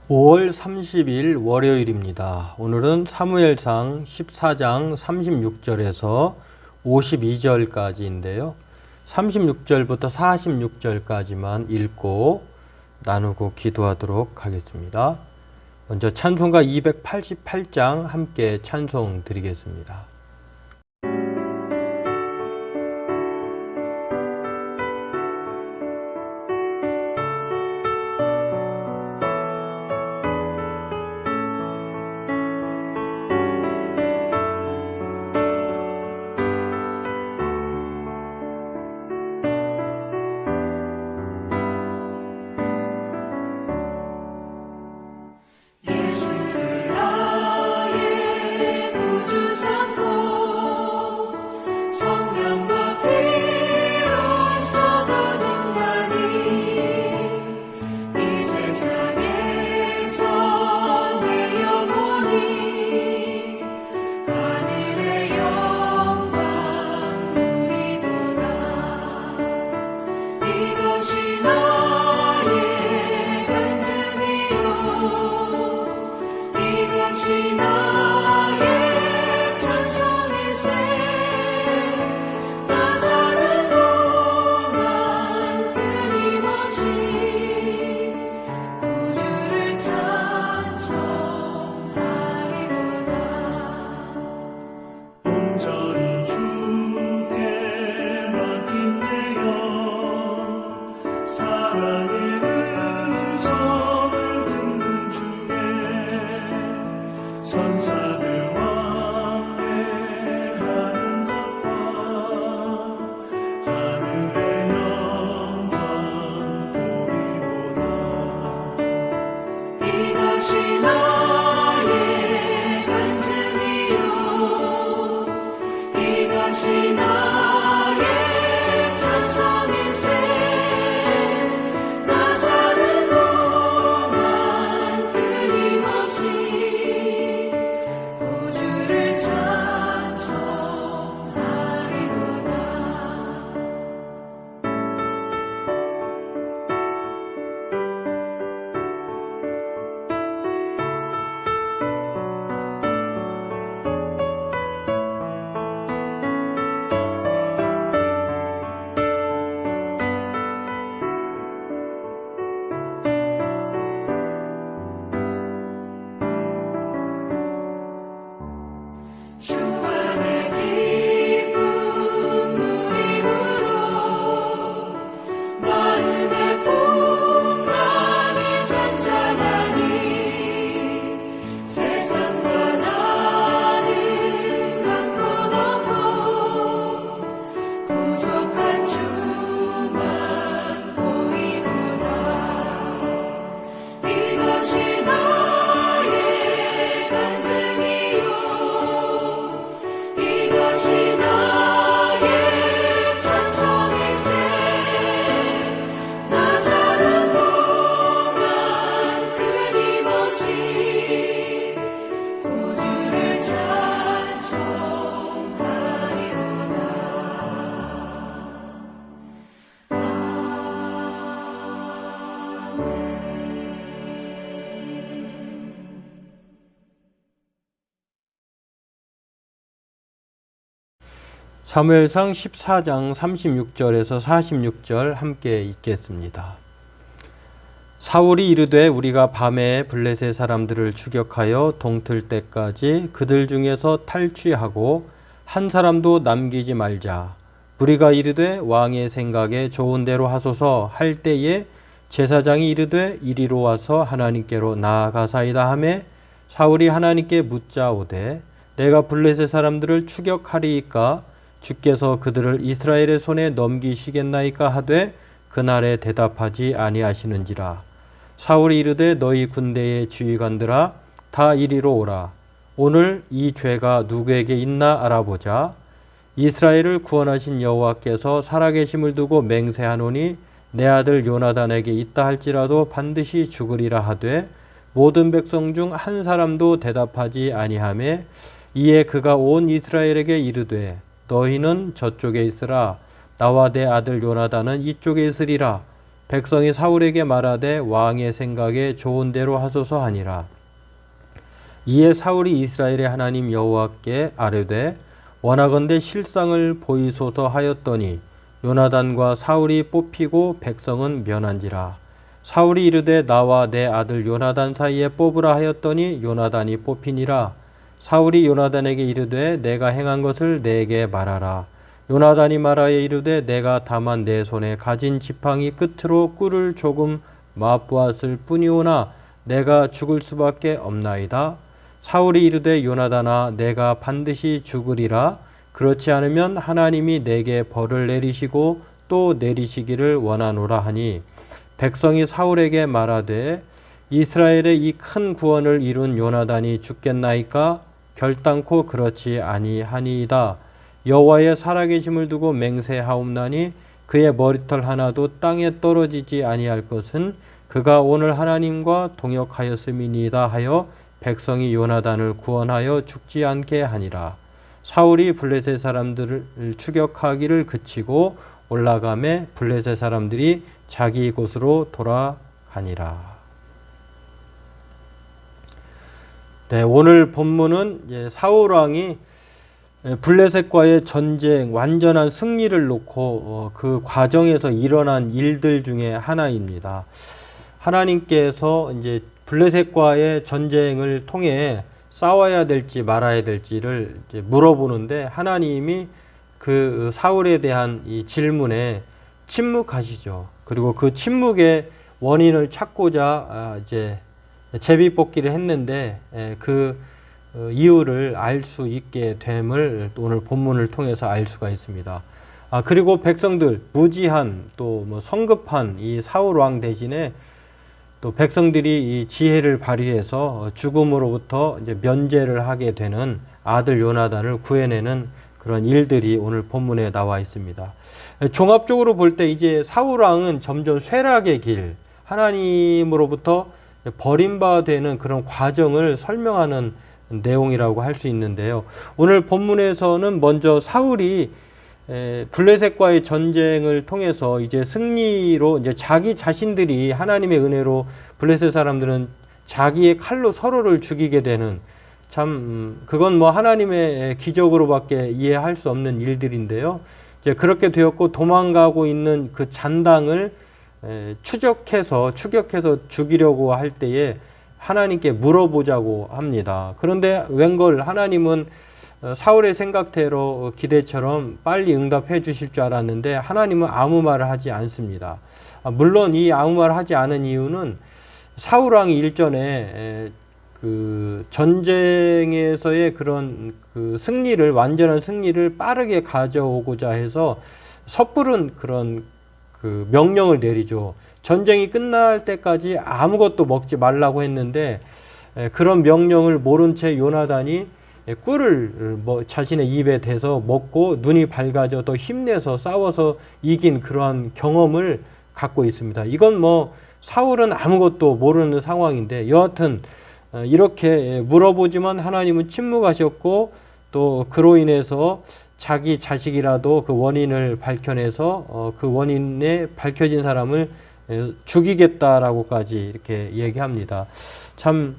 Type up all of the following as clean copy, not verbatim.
5월 30일 월요일입니다. 오늘은 사무엘상 14장 36절에서 52절까지인데요. 36절부터 46절까지만 읽고 나누고 기도하도록 하겠습니다. 먼저 찬송가 288장 함께 찬송 드리겠습니다. 사무엘상 14장 36절에서 46절 함께 읽겠습니다. 사울이 이르되 우리가 밤에 블레셋 사람들을 추격하여 동틀 때까지 그들 중에서 탈취하고 한 사람도 남기지 말자. 우리가 이르되 왕의 생각에 좋은 대로 하소서 할 때에 제사장이 이르되 이리로 와서 하나님께로 나아가사이다 하매 사울이 하나님께 묻자오되 내가 블레셋 사람들을 추격하리이까 주께서 그들을 이스라엘의 손에 넘기시겠나이까 하되 그날에 대답하지 아니하시는지라. 사울이 이르되 너희 군대의 지휘관들아 다 이리로 오라. 오늘 이 죄가 누구에게 있나 알아보자. 이스라엘을 구원하신 여호와께서 살아계심을 두고 맹세하노니 내 아들 요나단에게 있다 할지라도 반드시 죽으리라 하되 모든 백성 중 한 사람도 대답하지 아니하매 이에 그가 온 이스라엘에게 이르되 너희는 저쪽에 있으라 나와 내 아들 요나단은 이쪽에 있으리라. 백성이 사울에게 말하되 왕의 생각에 좋은 대로 하소서 하니라. 이에 사울이 이스라엘의 하나님 여호와께 아뢰되 원하건대 실상을 보이소서 하였더니 요나단과 사울이 뽑히고 백성은 면한지라. 사울이 이르되 나와 내 아들 요나단 사이에 뽑으라 하였더니 요나단이 뽑히니라. 사울이 요나단에게 이르되 내가 행한 것을 내게 말하라. 요나단이 말하여 이르되 내가 다만 내 손에 가진 지팡이 끝으로 꿀을 조금 맛보았을 뿐이오나 내가 죽을 수밖에 없나이다. 사울이 이르되 요나단아 내가 반드시 죽으리라. 그렇지 않으면 하나님이 내게 벌을 내리시고 또 내리시기를 원하노라 하니 백성이 사울에게 말하되 이스라엘의 이 큰 구원을 이룬 요나단이 죽겠나이까? 결단코 그렇지 아니하니이다. 여호와의 살아계심을 두고 맹세하옵나니 그의 머리털 하나도 땅에 떨어지지 아니할 것은 그가 오늘 하나님과 동역하였음이니이다 하여 백성이 요나단을 구원하여 죽지 않게 하니라. 사울이 블레셋 사람들을 추격하기를 그치고 올라가매 블레셋 사람들이 자기 곳으로 돌아가니라. 네, 오늘 본문은 사울 왕이 블레셋과의 전쟁 완전한 승리를 놓고 그 과정에서 일어난 일들 중에 하나입니다. 하나님께서 이제 블레셋과의 전쟁을 통해 싸워야 될지 말아야 될지를 이제 물어보는데 하나님이 그 사울에 대한 이 질문에 침묵하시죠. 그리고 그 침묵의 원인을 찾고자 이제 제비뽑기를 했는데 그 이유를 알 수 있게 됨을 오늘 본문을 통해서 알 수가 있습니다. 그리고 백성들 무지한 또 뭐 성급한 이 사울 왕 대신에 또 백성들이 이 지혜를 발휘해서 죽음으로부터 이제 면제를 하게 되는 아들 요나단을 구해내는 그런 일들이 오늘 본문에 나와 있습니다. 종합적으로 볼 때 이제 사울 왕은 점점 쇠락의 길, 하나님으로부터 버림받는 그런 과정을 설명하는 내용이라고 할 수 있는데요. 오늘 본문에서는 먼저 사울이 블레셋과의 전쟁을 통해서 이제 승리로 이제 자기 자신들이 하나님의 은혜로 블레셋 사람들은 자기의 칼로 서로를 죽이게 되는 참 그건 뭐 하나님의 기적으로밖에 이해할 수 없는 일들인데요. 이제 그렇게 되었고 도망가고 있는 그 잔당을 추격해서 죽이려고 할 때에 하나님께 물어보자고 합니다. 그런데 웬걸 하나님은 사울의 생각대로 기대처럼 빨리 응답해 주실 줄 알았는데 하나님은 아무 말을 하지 않습니다. 물론 이 아무 말을 하지 않은 이유는 사울 왕이 일전에 그 전쟁에서의 그런 그 승리를 완전한 승리를 빠르게 가져오고자 해서 섣부른 그런 그 명령을 내리죠. 전쟁이 끝날 때까지 아무것도 먹지 말라고 했는데 그런 명령을 모른 채 요나단이 꿀을 자신의 입에 대서 먹고 눈이 밝아져 더 힘내서 싸워서 이긴 그러한 경험을 갖고 있습니다. 이건 뭐 사울은 아무것도 모르는 상황인데 여하튼 이렇게 물어보지만 하나님은 침묵하셨고 또 그로 인해서 자기 자식이라도 그 원인을 밝혀내서 그 원인에 밝혀진 사람을 죽이겠다라고까지 이렇게 얘기합니다. 참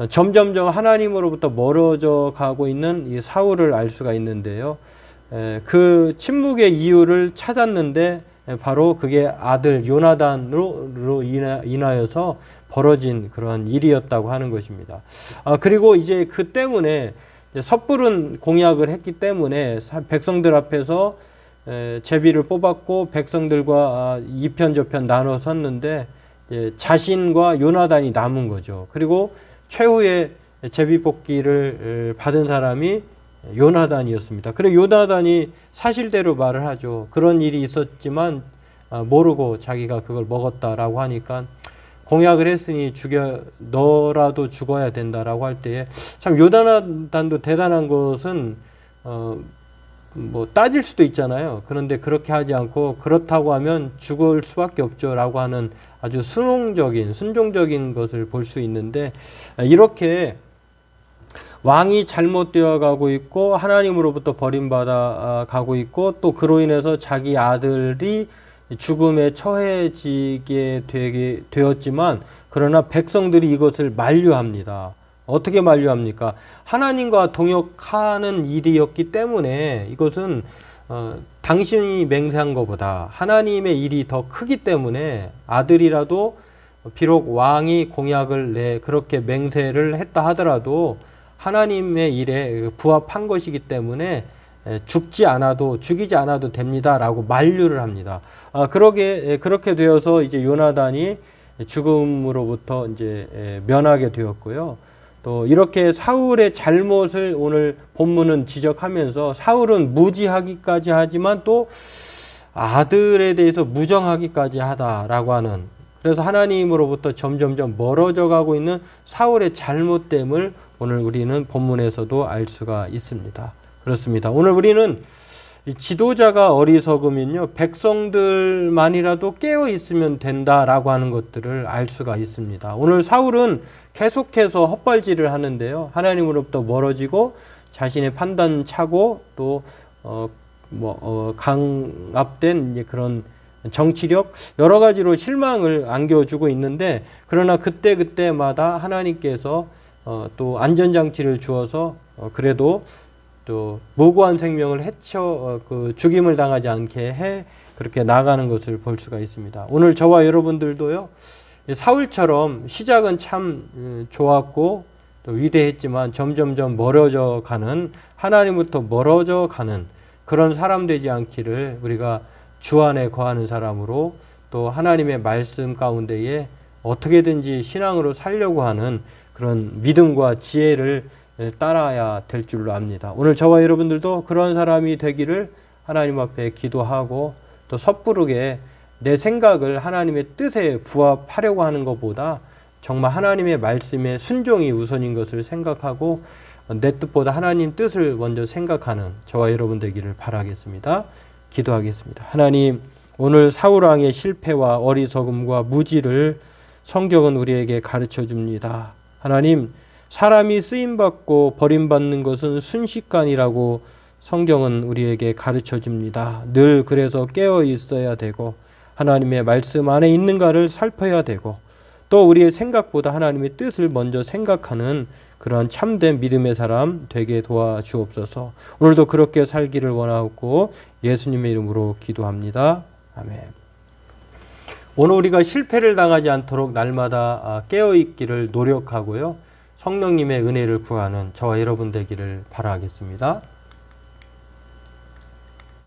점점점 하나님으로부터 멀어져 가고 있는 이 사울을 알 수가 있는데요. 그 침묵의 이유를 찾았는데 바로 그게 아들 요나단으로 인하여서 벌어진 그런 일이었다고 하는 것입니다. 그리고 이제 그 때문에 섣부른 공약을 했기 때문에 백성들 앞에서 제비를 뽑았고 백성들과 이편 저편 나눠 섰는데 자신과 요나단이 남은 거죠. 그리고 최후의 제비 뽑기를 받은 사람이 요나단이었습니다. 그리고 요나단이 사실대로 말을 하죠. 그런 일이 있었지만 모르고 자기가 그걸 먹었다라고 하니까 공약을 했으니 너라도 죽어야 된다라고 할 때에 참 요나단도 대단한 것은 뭐 따질 수도 있잖아요. 그런데 그렇게 하지 않고 그렇다고 하면 죽을 수밖에 없죠라고 하는 아주 순종적인 것을 볼 수 있는데 이렇게 왕이 잘못되어 가고 있고 하나님으로부터 버림받아 가고 있고 또 그로 인해서 자기 아들이 죽음에 처해지게 되었지만 그러나 백성들이 이것을 만류합니다. 어떻게 만류합니까? 하나님과 동역하는 일이었기 때문에 이것은 당신이 맹세한 것보다 하나님의 일이 더 크기 때문에 아들이라도 비록 왕이 공약을 그렇게 맹세를 했다 하더라도 하나님의 일에 부합한 것이기 때문에 죽이지 않아도 됩니다라고 만류를 합니다. 그렇게 되어서 이제 요나단이 죽음으로부터 이제 면하게 되었고요. 또 이렇게 사울의 잘못을 오늘 본문은 지적하면서 사울은 무지하기까지 하지만 또 아들에 대해서 무정하기까지 하다라고 하는, 그래서 하나님으로부터 점점점 멀어져 가고 있는 사울의 잘못됨을 오늘 우리는 본문에서도 알 수가 있습니다. 그렇습니다. 오늘 우리는 지도자가 어리석으면요, 백성들만이라도 깨어 있으면 된다라고 하는 것들을 알 수가 있습니다. 오늘 사울은 계속해서 헛발질을 하는데요, 하나님으로부터 멀어지고 자신의 판단 차고 또 강압된 그런 정치력 여러 가지로 실망을 안겨주고 있는데, 그러나 그때마다 하나님께서 또 안전장치를 주어서 그래도 또 무고한 생명을 해쳐 죽임을 당하지 않게 해 그렇게 나가는 것을 볼 수가 있습니다. 오늘 저와 여러분들도요, 사울처럼 시작은 참 좋았고 또 위대했지만 점점점 멀어져 가는, 하나님부터 멀어져 가는 그런 사람 되지 않기를, 우리가 주 안에 거하는 사람으로 또 하나님의 말씀 가운데에 어떻게든지 신앙으로 살려고 하는 그런 믿음과 지혜를 따라야 될 줄로 압니다. 오늘 저와 여러분들도 그런 사람이 되기를 하나님 앞에 기도하고, 또 섣부르게 내 생각을 하나님의 뜻에 부합하려고 하는 것보다 정말 하나님의 말씀에 순종이 우선인 것을 생각하고 내 뜻보다 하나님 뜻을 먼저 생각하는 저와 여러분 되기를 바라겠습니다. 기도하겠습니다. 하나님, 오늘 사울왕의 실패와 어리석음과 무지를 성경은 우리에게 가르쳐 줍니다. 하나님, 사람이 쓰임받고 버림받는 것은 순식간이라고 성경은 우리에게 가르쳐 줍니다. 늘 그래서 깨어 있어야 되고 하나님의 말씀 안에 있는가를 살펴야 되고, 또 우리의 생각보다 하나님의 뜻을 먼저 생각하는 그러한 참된 믿음의 사람 되게 도와주옵소서. 오늘도 그렇게 살기를 원하고 예수님의 이름으로 기도합니다. 아멘. 오늘 우리가 실패를 당하지 않도록 날마다 깨어있기를 노력하고요, 성령님의 은혜를 구하는 저와 여러분 되기를 바라겠습니다.